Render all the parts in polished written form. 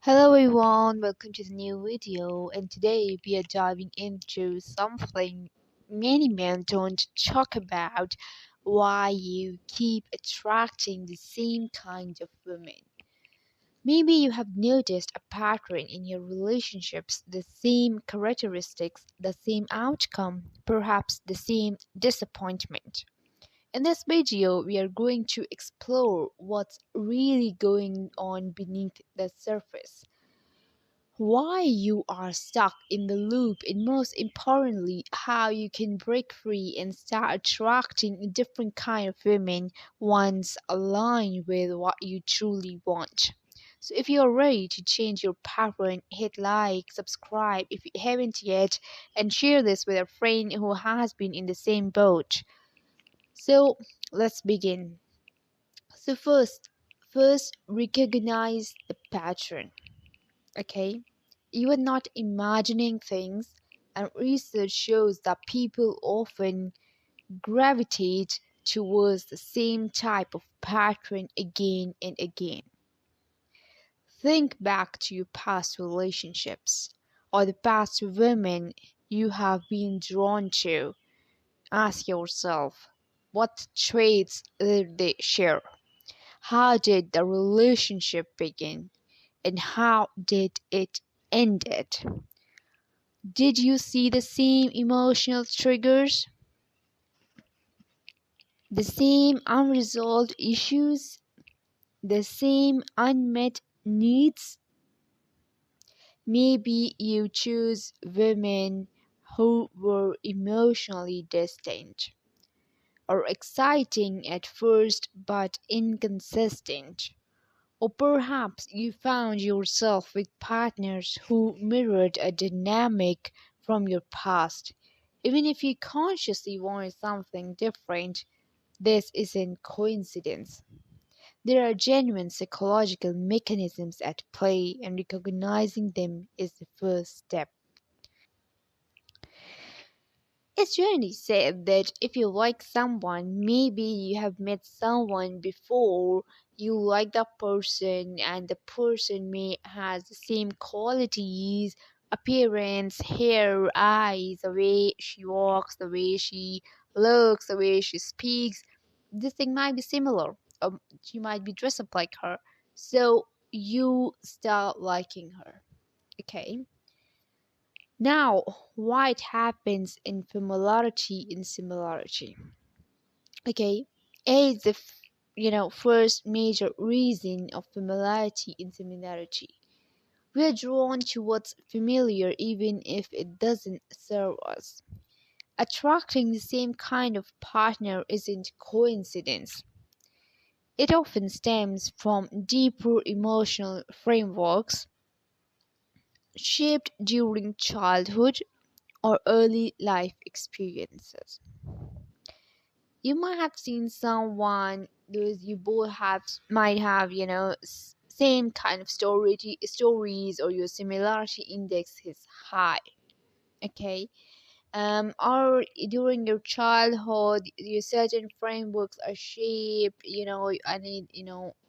Hello everyone, welcome to the new video, and today we are diving into something many men don't talk about: why you keep attracting the same kind of women. Maybe you have noticed a pattern in your relationships, the same characteristics, the same outcome, perhaps the same disappointment. In this video, we are going to explore what's really going on beneath the surface, why you are stuck in the loop, and most importantly, how you can break free and start attracting a different kind of women once aligned with what you truly want. So if you're ready to change your pattern, hit like, subscribe if you haven't yet, and share this with a friend who has been in the same boat. So let's begin. So first recognize the pattern. Okay, you are not imagining things, and research shows that people often gravitate towards the same type of pattern again and again. Think back to your past relationships or the past women you have been drawn to. Ask yourself, what traits did they share? How did the relationship begin? And how did it end it? Did you see the same emotional triggers, the same unresolved issues, the same unmet needs? Maybe you choose women who were emotionally distant or exciting at first but inconsistent. Or perhaps you found yourself with partners who mirrored a dynamic from your past. Even if you consciously wanted something different, this isn't coincidence. There are genuine psychological mechanisms at play, and recognizing them is the first step. It's generally said that if you like someone, maybe you have met someone before, you like that person, and the person may has the same qualities, appearance, hair, eyes, the way she walks, the way she looks, the way she speaks. This thing might be similar. She might be dressed up like her. So you start liking her. Okay. Now, why it happens in familiarity in similarity? Okay, A is the first major reason of familiarity in similarity. We are drawn to what's familiar even if it doesn't serve us. Attracting the same kind of partner isn't coincidence. It often stems from deeper emotional frameworks shaped during childhood or early life experiences. You might have seen someone, those you both have might have, same kind of stories, or your similarity index is high. Okay, or during your childhood your certain frameworks are shaped. I need,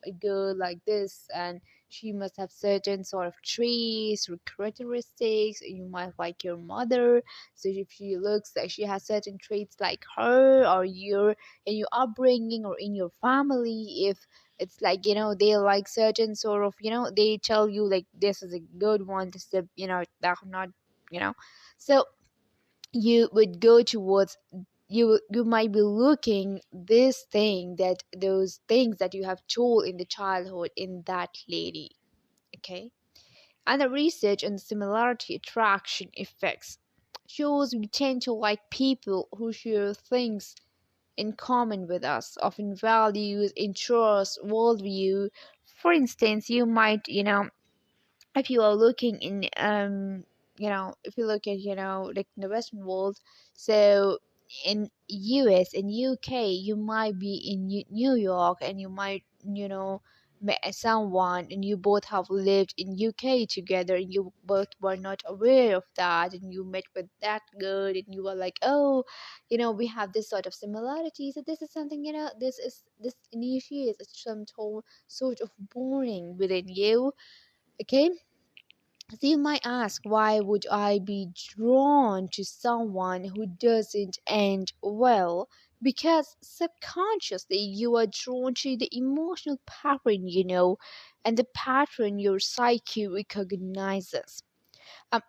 a girl like this, and she must have certain sort of traits or characteristics. You might like your mother, so if she looks like she has certain traits like her, or your in your upbringing or in your family, if it's like, they like certain sort of, they tell you like this is a good one, this is a, that not, you know so you would go towards, you might be looking this thing, that those things that you have told in the childhood in that lady. Okay, and the research on similarity attraction effects shows we tend to like people who share things in common with us, often values, interests, worldview. For instance, you might, if you are looking in, if you look at, like in the western world, so in US and UK, you might be in New York, and you might, met someone, and you both have lived in UK together, and you both were not aware of that, and you met with that girl, and you were like, oh, we have this sort of similarity, so this is something, this initiates some sort of bonding within you. Okay, So you might ask, why would I be drawn to someone who doesn't end well? Because subconsciously you are drawn to the emotional pattern, and the pattern your psyche recognizes.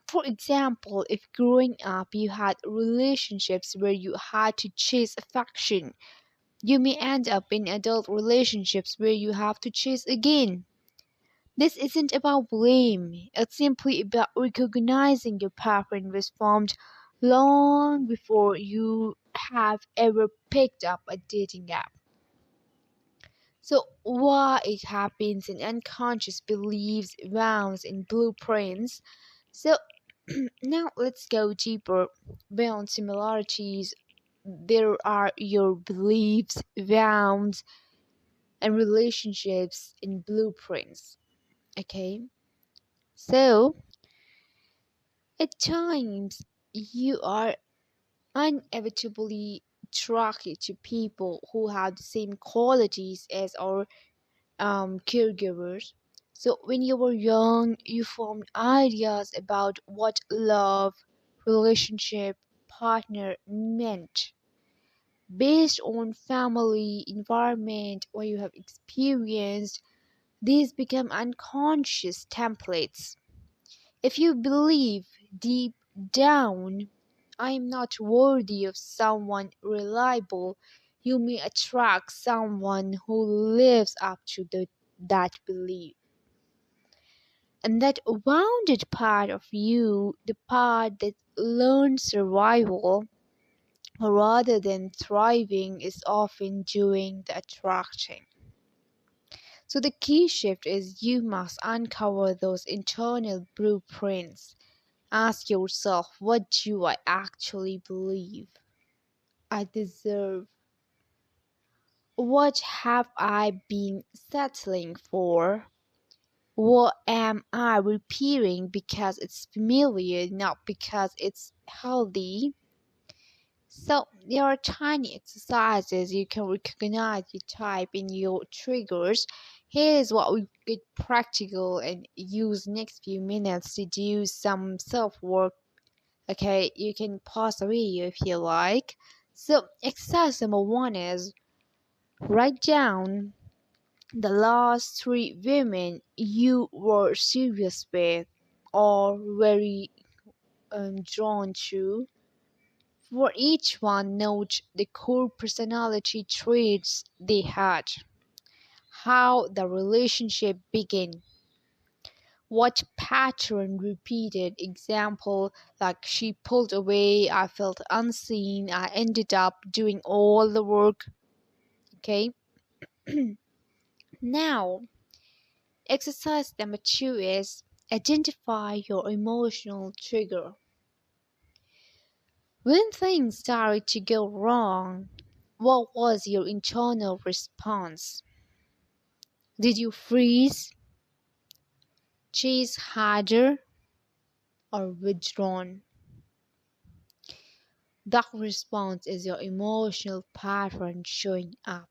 For example, if growing up you had relationships where you had to chase affection, you may end up in adult relationships where you have to chase again. This isn't about blame, it's simply about recognizing your pattern was formed long before you have ever picked up a dating app. So, why it happens in unconscious beliefs, vows, and blueprints. So, now let's go deeper. Beyond similarities, there are your beliefs, vows, and relationships and blueprints. Okay? So, at times, you are inevitably attracted to people who have the same qualities as our caregivers. So, when you were young, you formed ideas about what love, relationship, partner meant based on family, environment, what you have experienced. These become unconscious templates. If you believe deep down, I am not worthy of someone reliable, you may attract someone who lives up to that belief. And that wounded part of you, the part that learns survival rather than thriving, is often doing the attracting. So the key shift is you must uncover those internal blueprints. Ask yourself, what do I actually believe I deserve? What have I been settling for? What am I repeating because it's familiar, not because it's healthy? So, there are tiny exercises you can recognize your type in your triggers. Here's what we get practical and use next few minutes to do some self work. Okay, you can pause the video if you like. So, exercise number one is write down the last three women you were serious with or very drawn to. For each one, note the core personality traits they had, how the relationship began, what pattern repeated. Example, like she pulled away, I felt unseen, I ended up doing all the work. Okay, now exercise number two is identify your emotional trigger. When things started to go wrong, what was your internal response? Did you freeze, chase harder, or withdrawn? That response is your emotional pattern showing up.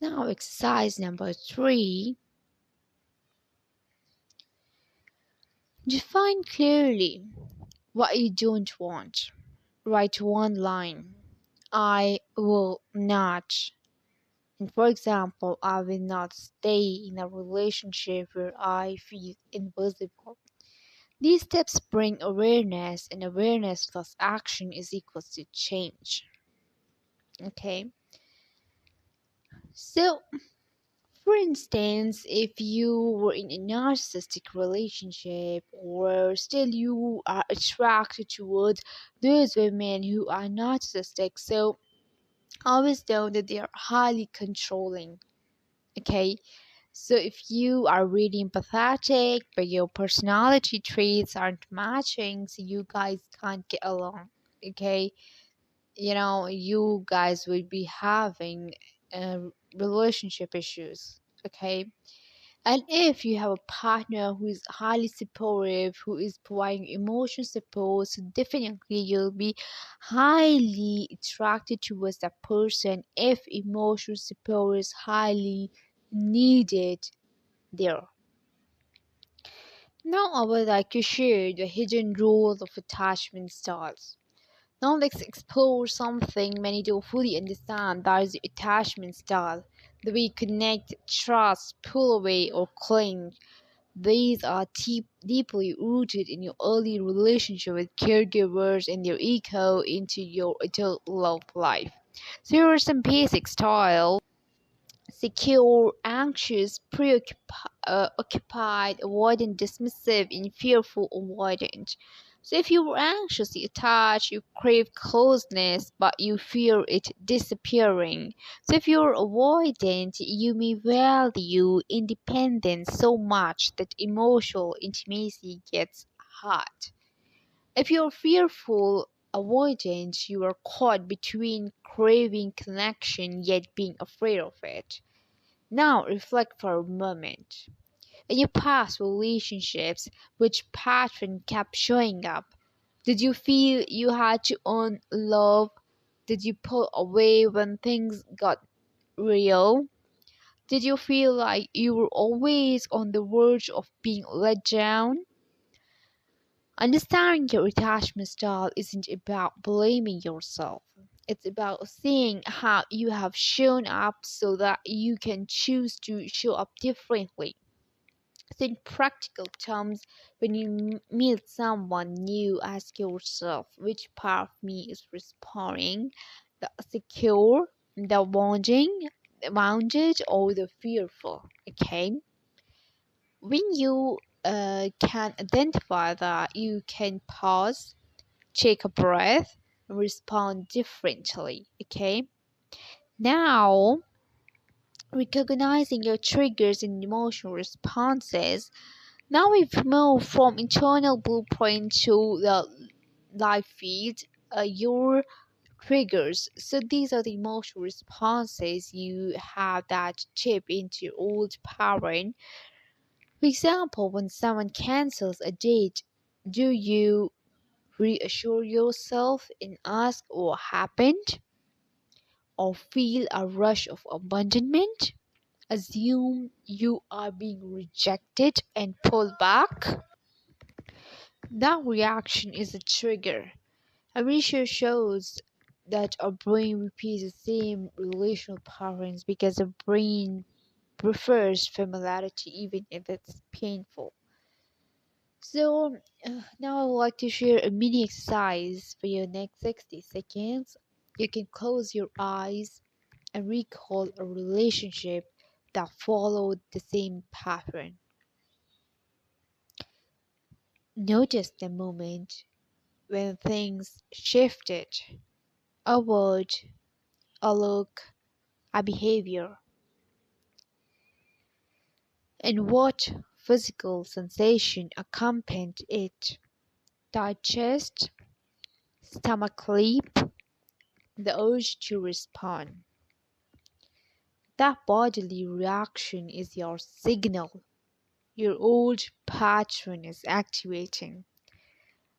Now, exercise number three, define clearly what you don't want. Write one line. I will not. And for example, I will not stay in a relationship where I feel invisible. These steps bring awareness, and awareness plus action is equals to change. Okay, so for instance, if you were in a narcissistic relationship, or still you are attracted towards those women who are narcissistic, so always know that they are highly controlling. Okay, so if you are really empathetic, but your personality traits aren't matching, so you guys can't get along. Okay, you guys will be having uh, relationship issues. Okay, and if you have a partner who is highly supportive, who is providing emotional support, so definitely you'll be highly attracted towards that person if emotional support is highly needed there. Now I would like to share the hidden roles of attachment styles. Now let's explore something many don't fully understand, that is the attachment style. The way you connect, trust, pull away, or cling. These are deeply rooted in your early relationship with caregivers and their echo into your adult love life. So here are some basic styles: secure, anxious, occupied, avoidant, dismissive, and fearful, avoidant. So if you are anxiously attached, you crave closeness, but you fear it disappearing. So if you're avoidant, you may value independence so much that emotional intimacy gets hard. If you're fearful, avoidant, you are caught between craving connection yet being afraid of it. Now reflect for a moment. In your past relationships, which pattern kept showing up? Did you feel you had to earn love? Did you pull away when things got real? Did you feel like you were always on the verge of being let down? Understanding your attachment style isn't about blaming yourself. It's about seeing how you have shown up so that you can choose to show up differently. So, in practical terms, when you meet someone new, ask yourself which part of me is responding: the secure, the wanting, the wounded, or the fearful. Okay, when you can identify that, you can pause, take a breath, and respond differently. Okay, now recognizing your triggers and emotional responses. Now we've moved from internal blueprint to the live feed, your triggers. So these are the emotional responses you have that chip into your old pattern. For example, when someone cancels a date, do you reassure yourself and ask what happened, or feel a rush of abandonment? Assume you are being rejected and pull back? That reaction is a trigger. And research shows that our brain repeats the same relational patterns because the brain prefers familiarity even if it's painful. So now I would like to share a mini exercise for your next 60 seconds. You can close your eyes and recall a relationship that followed the same pattern. Notice the moment when things shifted: a word, a look, a behavior, and what physical sensation accompanied it: digest, stomach leap, the urge to respond. That bodily reaction is your signal. Your old pattern is activating.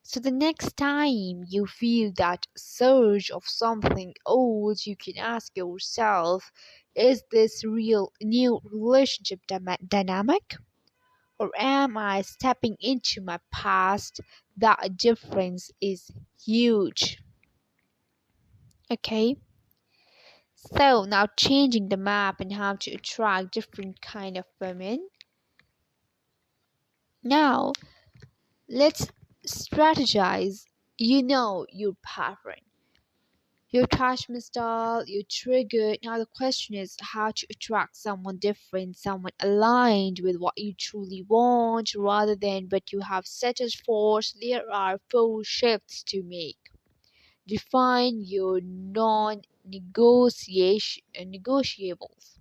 So the next time you feel that surge of something old, you can ask yourself, is this real new relationship dynamic? Or am I stepping into my past? That difference is huge. Okay? So now changing the map and how to attract different kind of women. Now let's strategize. You know your pattern, your attachment style, your trigger. Now the question is how to attract someone different, someone aligned with what you truly want rather than what you have settled for. There are four shifts to make. Define your negotiables.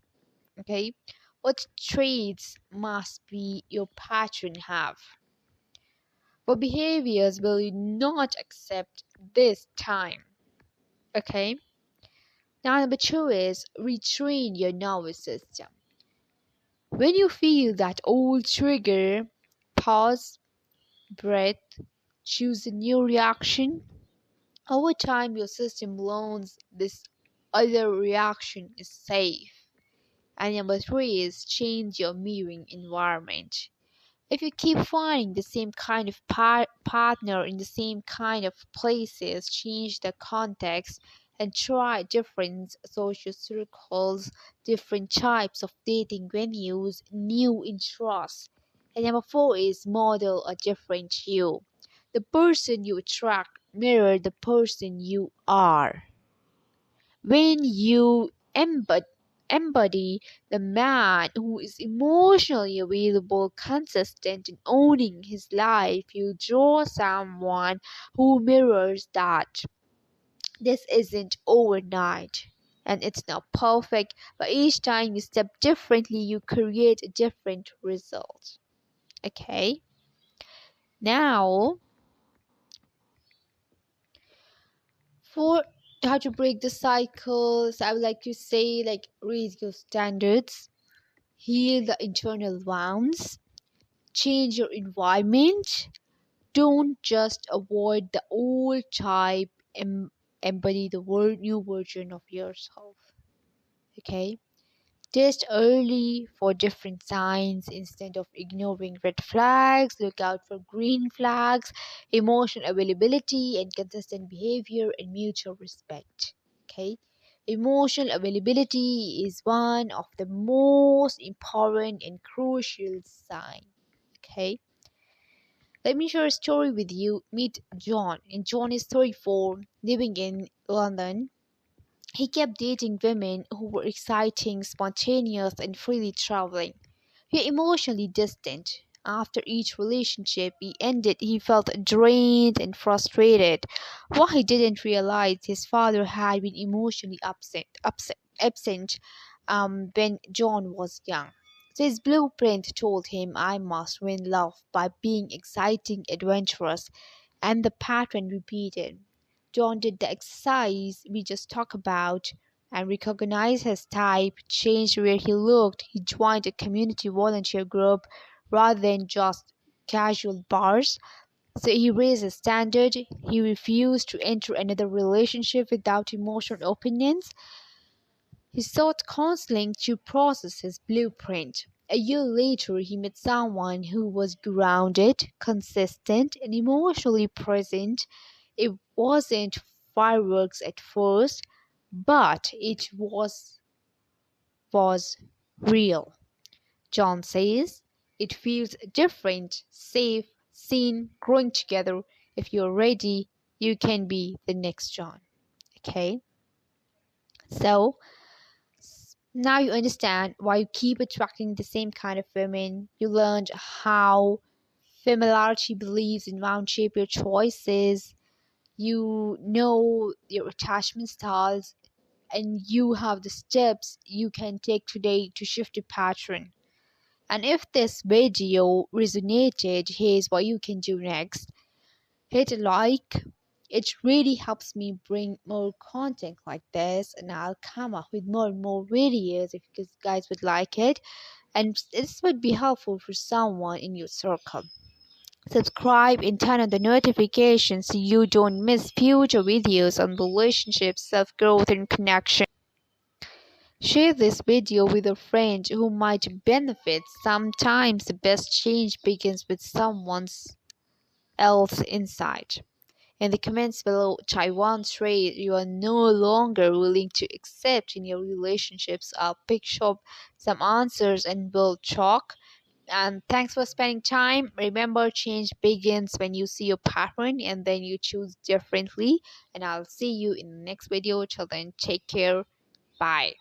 Okay, what traits must be your pattern have? What behaviors will you not accept this time? Okay. Now, number two is retrain your nervous system. When you feel that old trigger, pause, breath, choose a new reaction. Over time, your system learns this other reaction is safe. And number three is change your mirroring environment. If you keep finding the same kind of partner in the same kind of places, change the context and try different social circles, different types of dating venues, new interests. And number four is model a different you. The person you attract mirror the person you are. When you embody the man who is emotionally available, consistent, and owning his life, you draw someone who mirrors that. This isn't overnight and it's not perfect, but each time you step differently, you create a different result. Okay, now for how to break the cycles, I would like to say, like, raise your standards, heal the internal wounds, change your environment. Don't just avoid the old type, embody the new version of yourself. Okay? Test early for different signs instead of ignoring red flags. Look out for green flags, emotional availability, and consistent behavior and mutual respect. Okay? Emotional availability is one of the most important and crucial signs. Okay? Let me share a story with you. Meet John. And John is 34, living in London. He kept dating women who were exciting, spontaneous, and freely traveling. Yet emotionally distant. After each relationship he ended, he felt drained and frustrated. What he didn't realize, his father had been emotionally absent when John was young. So his blueprint told him, I must win love by being exciting, adventurous, and the pattern repeated. John did the exercise we just talked about and recognized his type, changed where he looked. He joined a community volunteer group rather than just casual bars. So he raised his standard. He refused to enter another relationship without emotional opinions. He sought counseling to process his blueprint. A year later, he met someone who was grounded, consistent, and emotionally present. It wasn't fireworks at first, but it was real. John says it feels different, safe, seen, growing together. If you're ready, you can be the next John. Okay? So now you understand why you keep attracting the same kind of women. You learned how familiarity beliefs in wound shape your choices. You know your attachment styles, and you have the steps you can take today to shift your pattern. And if this video resonated, here's what you can do next. Hit a like. It really helps me bring more content like this, and I'll come up with more and more videos if you guys would like it. And this would be helpful for someone in your circle. Subscribe and turn on the notifications so you don't miss future videos on relationships, self-growth, and connection. Share this video with a friend who might benefit. Sometimes the best change begins with someone else's insight. In the comments below, Taiwan trait you are no longer willing to accept in your relationships. I'll pick up some answers and we'll talk. And thanks for spending time. Remember, change begins when you see your pattern and then you choose differently. And I'll see you in the next video. Till then, take care. Bye.